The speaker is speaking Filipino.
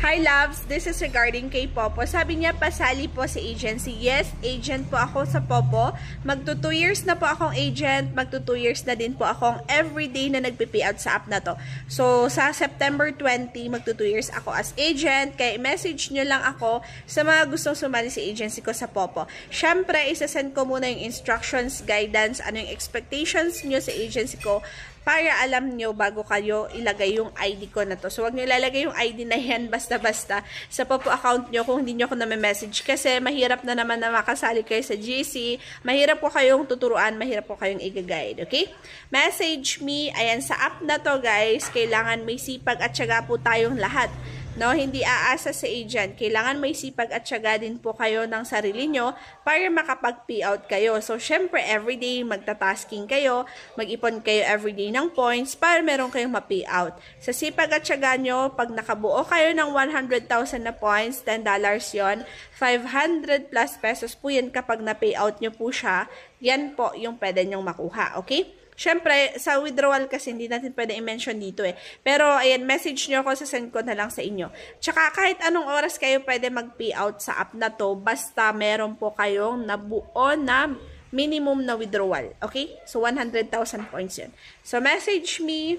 Hi loves, this is regarding kay Popo. Sabi niya pasali po sa agency. Yes, agent po ako sa Popo. Magto 2 years na po akong agent. Magto 2 years na din po akong everyday na nagpe-payout sa app na to. So sa September 20, magto 2 years ako as agent. Kaya message nyo lang ako sa mga gustong sumali sa agency ko sa Popo. Syempre, isasend ko muna yung instructions, guidance, ano yung expectations nyo sa agency ko para alam nyo bago kayo ilagay yung ID ko na to. So, wag nyo ilalagay yung ID na yan basta-basta sa Popo account nyo kung hindi nyo ako na-message. Kasi mahirap na naman na makasali kayo sa GC. Mahirap po kayong tuturuan, mahirap po kayong i-guide. Okay? Message me. Ayan, sa app na to guys, kailangan may sipag at syaga po tayong lahat. No, hindi aasa sa agent. Kailangan may sipag at syaga din po kayo ng sarili nyo para makapag-payout kayo. So, syempre, everyday magta-tasking kayo, mag-ipon kayo everyday ng points para meron kayong ma-payout. Sa sipag at syaga nyo, pag nakabuo kayo ng 100,000 na points, $10 yon, 500 plus pesos po yan kapag na-payout nyo po siya, yan po yung pwede nyong makuha. Okay? Siyempre, sa withdrawal kasi hindi natin pwede i-mention dito eh. Pero, ayan, message nyo ako, sasend ko na lang sa inyo. Tsaka, kahit anong oras kayo pwede mag-payout sa app na to, basta meron po kayong nabuo na minimum na withdrawal. Okay? So, 100,000 points yun. So, message me.